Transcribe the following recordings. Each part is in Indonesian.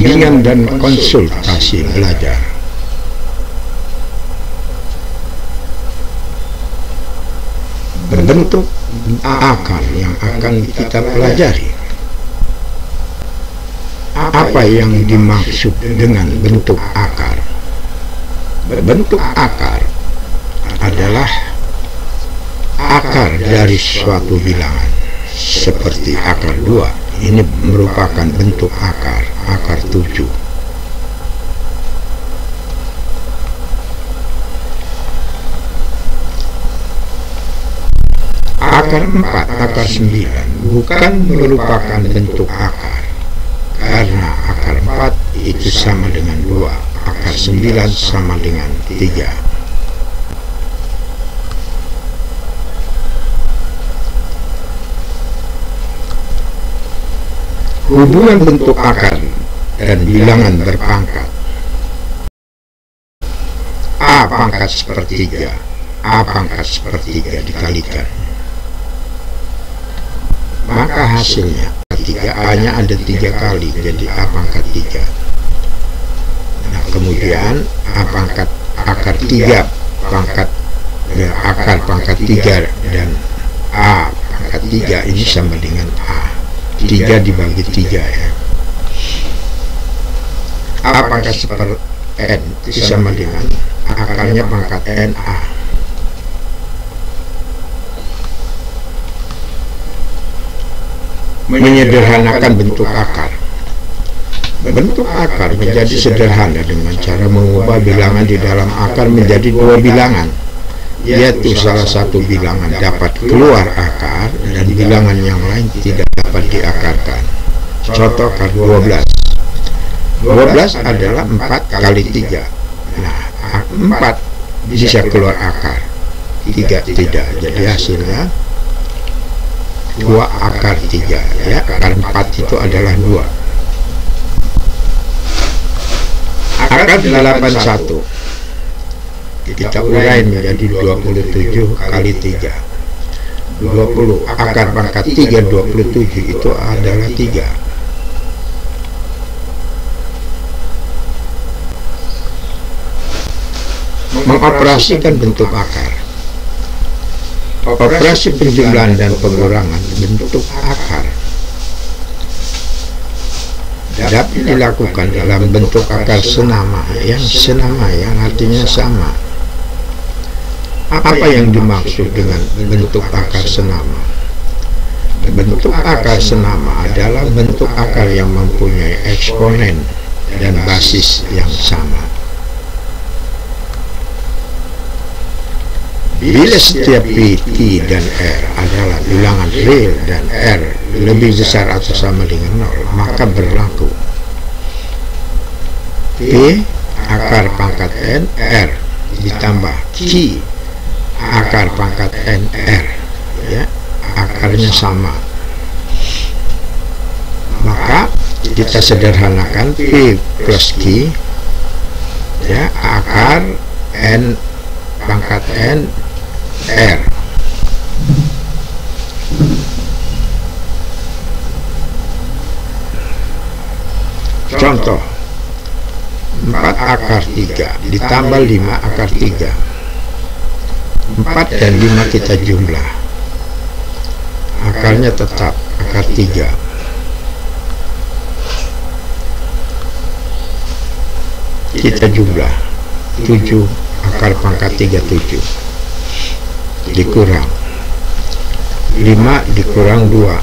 bimbingan dan konsultasi belajar. Bentuk akar yang akan kita pelajari. Apa yang dimaksud dengan bentuk akar? Bentuk akar adalah akar dari suatu bilangan, seperti akar 2. Ini merupakan bentuk akar 7. Akar 4, akar 9 bukan merupakan bentuk akar, karena akar 4 itu sama dengan 2, akar 9 sama dengan 3. Hubungan bentuk akar dan bilangan berpangkat. A pangkat sepertiga, A pangkat sepertiga dikalikan, maka hasilnya A-nya ada 3 kali, jadi A pangkat 3. Nah, kemudian A pangkat akar 3 pangkat akar pangkat 3 dan A pangkat 3 ini sama dengan A. 3 dibagi 3 ya. A pangkat seper N itu sama dengan akarnya pangkat NA. Menyederhanakan bentuk akar. Bentuk akar menjadi sederhana dengan cara mengubah bilangan di dalam akar menjadi 2 bilangan, yaitu salah satu bilangan dapat keluar akar dan bilangan yang lain tidak dapat diakarkan. Contoh akar 12. 12 adalah 4 kali 3. Nah, 4 bisa keluar akar, 3 tidak. Jadi hasilnya 2 akar 3 ya. Akar 4 itu adalah 2. Akar 81 kita urai menjadi 27 kali 3. 20 akar pangkat 3 27 itu adalah 3. Mengoperasikan bentuk akar. Operasi penjumlahan dan pengurangan bentuk akar dapat dilakukan dalam bentuk akar senama yang artinya sama. Apa yang dimaksud dengan bentuk akar senama? Bentuk akar senama adalah bentuk akar yang mempunyai eksponen dan basis yang sama. Bila setiap P, T, dan R adalah bilangan real dan R lebih besar atau sama dengan 0, maka berlaku P akar pangkat N R ditambah Q akar pangkat N R, ya, akarnya sama. Maka kita sederhanakan P plus Q, ya, akar N pangkat N R. Contoh 4 akar 3 ditambah 5 akar 3. 4 dan 5 kita jumlah, akarnya tetap akar 3. Kita jumlah 7 akar pangkat 3 7 dikurang 5 dikurang 2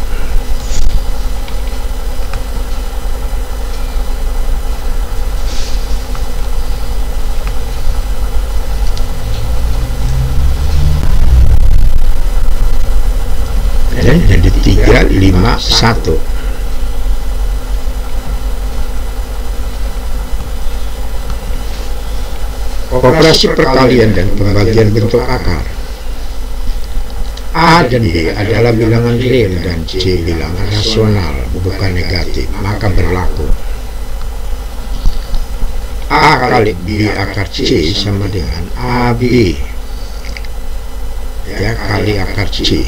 dan jadi 3 5 1. Operasi perkalian dan pembagian bentuk akar. A dan B adalah bilangan real dan C bilangan rasional, bukan negatif, maka berlaku A kali B akar C sama dengan AB, ya, kali akar C.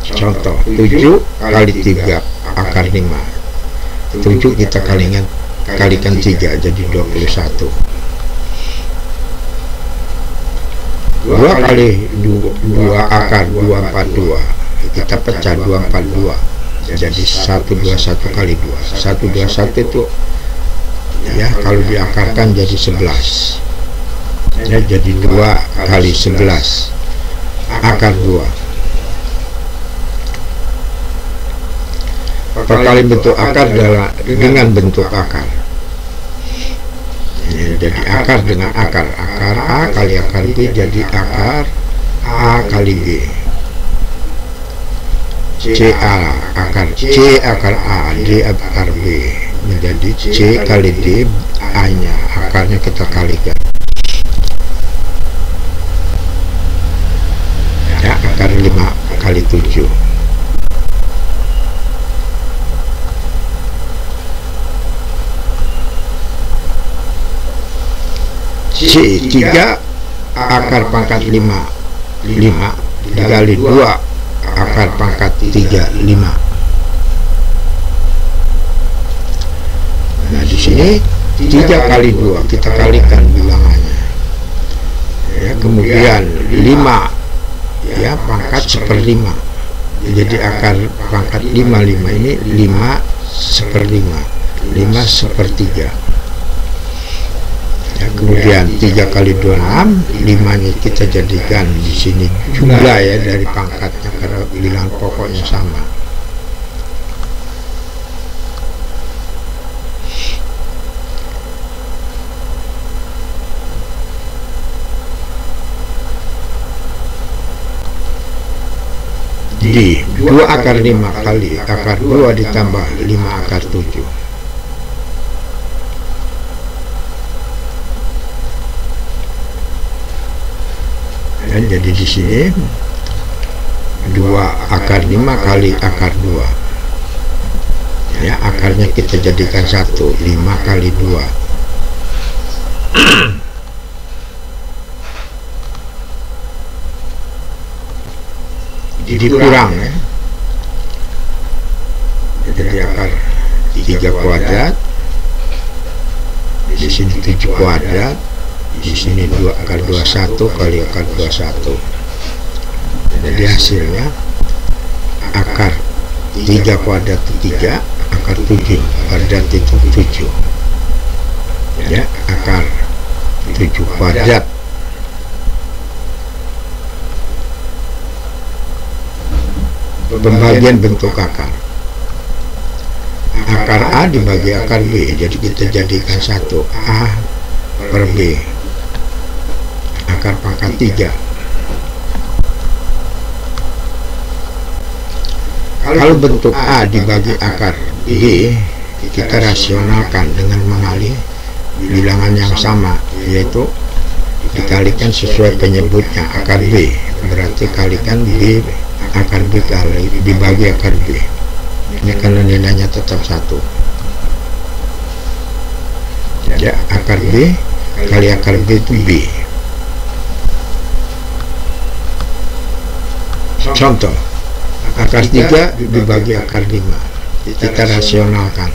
Contoh 7 kali 3 akar 5. 7 kita kalikan 3 jadi 21. 2 kali 2 akar 242 kita pecah 242 jadi 121 kali 2. 121 itu ya kalau diakarkan jadi 11 ya, jadi 2 kali 11 akar 2. Perkali bentuk akar dengan bentuk akar ya, jadi akar dengan akar A kali akar B jadi akar A kali B. C akar A D akar B menjadi C kali D, A nya akarnya kita kalikan ya, akar 5 kali 7. C 3 akar pangkat 5 dikali 2 akar pangkat 3 5. Nah di sini 3 kali 2 kita kalikan bilangannya ya, kemudian 5 ya pangkat 1/5 jadi akar pangkat 5 ini 5/5 5/3 ya, kemudian 3 kali 2 6, 5 nya kita jadikan di sini jumlah ya dari pangkatnya karena bilangan pokoknya sama. Jadi 2 akar 5 kali akar 2 ditambah 5 akar 7. Dan jadi di sini 2 akar 5 kali akar 2 ya, akarnya kita jadikan 1, 5 kali 2 dikurang ya, jadi akar 3 kuadrat di sini 7 kuadrat di sini 2 akar 21 kali akar 21. Jadi hasilnya akar 3 kuadrat 3 akar 7 kuadrat itu 7 ya, akar 7 kuadrat. Pembagian bentuk akar A dibagi akar B, jadi kita jadikan 1 A per B akar pangkat 3. Kalau bentuk A dibagi akar B kita rasionalkan dengan mengalih bilangan yang sama, yaitu dikalikan sesuai penyebutnya akar B, berarti kalikan B akar B kali dibagi akar B. Ini karena nilainya tetap 1 ya, akar B kali akar B itu B. Contoh akar 3 dibagi akar 5 kita rasionalkan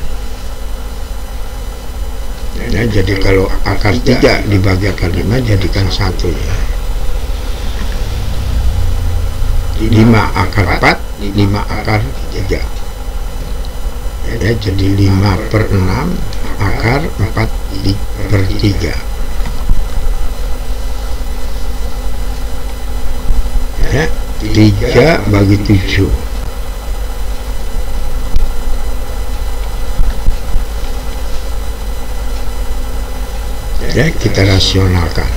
ya, jadi kalau akar 3 dibagi akar 5 jadikan 1 ya, 5 akar 4 5 akar 3 ya, jadi 5 per 6 akar 4 per 3 ya, 3 bagi 7 ya, kita rasionalkan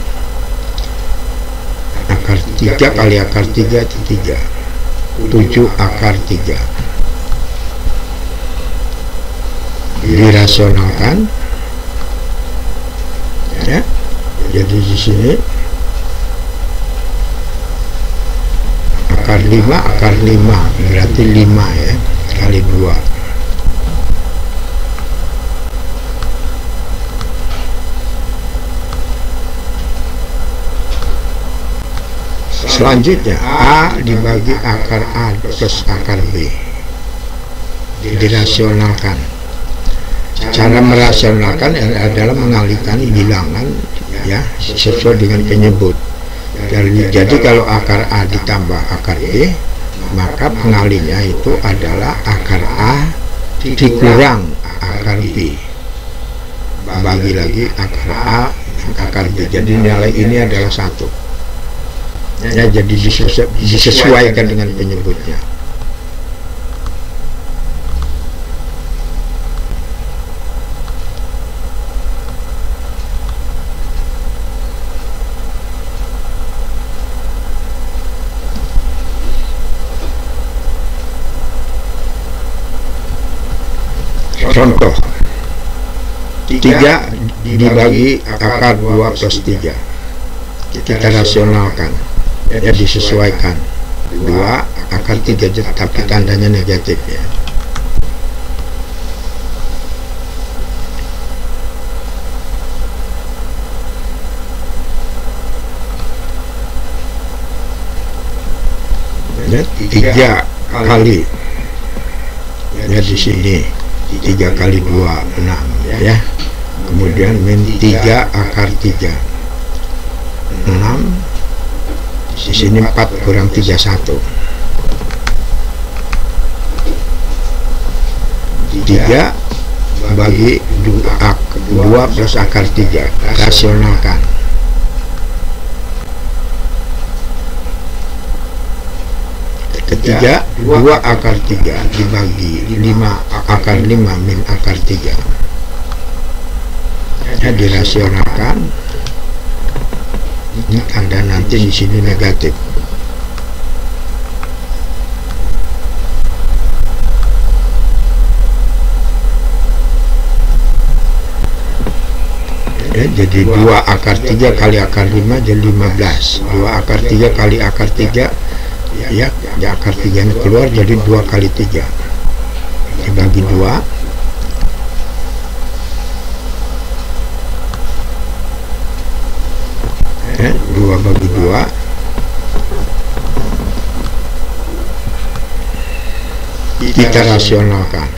akar 3 kali akar 3 itu 3, 7 akar 3 dirasionalkan ya, jadi di sini akar 5 berarti 5 ya kali 2 selanjutnya A dibagi akar A plus akar B dirasionalkan Cara merasionalkan adalah mengalihkan bilangan ya sesuai dengan penyebut. Jadi kalau akar A ditambah akar B, maka pengalihnya itu adalah akar A dikurang akar B, bagi lagi akar A akar B. Jadi nilai ini adalah 1 ya, jadi disesuaikan dengan penyebutnya. Contoh 3 dibagi akar 2 plus 3, kita rasionalkan ya, disesuaikan 2 akar 3 tapi tandanya negatif ya. Ya, 3 kali ya, di sini 3 kali 2 6 ya, kemudian min 3 akar 3 6, di sini 4 kurang 3 1, 3 bagi 2 plus akar 3, rasionalkan. Ketiga 2 akar 3 dibagi 5 akar 5 min akar 3 ya, dirasionalkan. Ini tanda nanti di sini negatif. Ya, jadi 2 akar 3 kali akar 5 jadi 15. 2 akar 3 kali akar 3 ya, akar 3 nya keluar jadi 2 kali 3 dibagi 2 ya, 2 bagi 2 kita rasionalkan.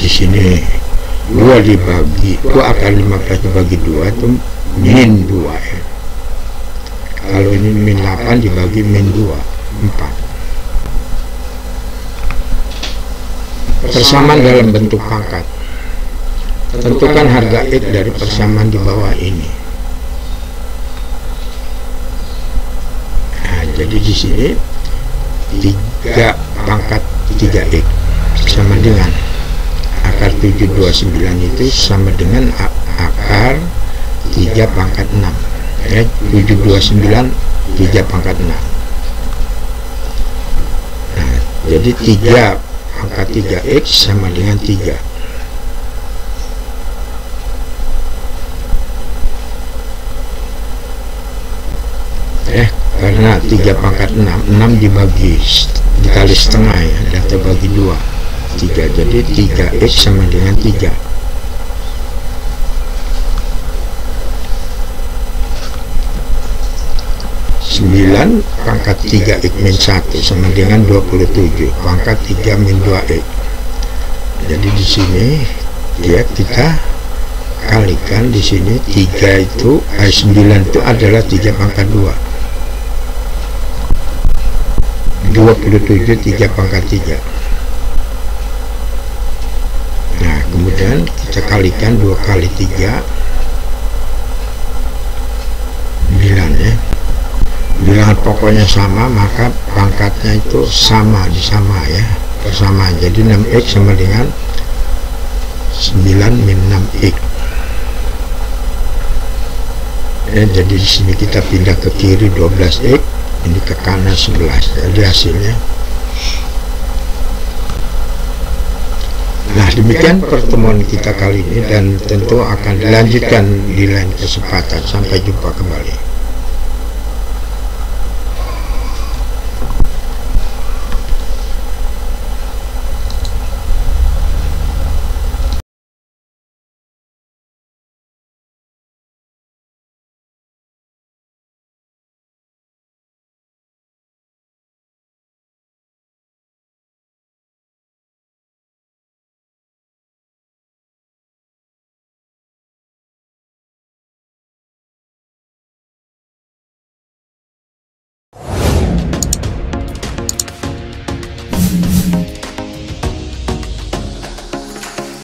Di sini 2 dibagi 2 akar 15 dibagi 2 itu min 2 ya. Kalau ini min 8 dibagi min 2 4. Persamaan dalam bentuk pangkat. Tentukan harga X dari persamaan di bawah ini. Nah, jadi di sini 3 pangkat 3X sama dengan akar 729 itu sama dengan akar 3 pangkat 6 ya, 729 3 pangkat 6. Nah, jadi 3 pangkat 3X sama dengan 3. Karena 3 pangkat 6 dikali setengah ya, data bagi 2 3, jadi 3X sama dengan 3. Pangkat 3X min 1 sama dengan 27 pangkat 3 min 2X. Jadi di sini ya kita kalikan, di sini 3 itu 9 itu adalah 3 pangkat 2, 27 3 pangkat 3. Nah, kemudian kita kalikan 2 kali 3 9 ya. Bilangan pokoknya sama, maka pangkatnya itu sama ya, persamaan. Jadi 6X sama dengan 9 min 6X ya. Jadi di sini kita pindah ke kiri 12X, ini ke kanan 11. Jadi hasilnya. Nah, demikian pertemuan kita kali ini, dan tentu akan dilanjutkan di lain kesempatan. Sampai jumpa kembali.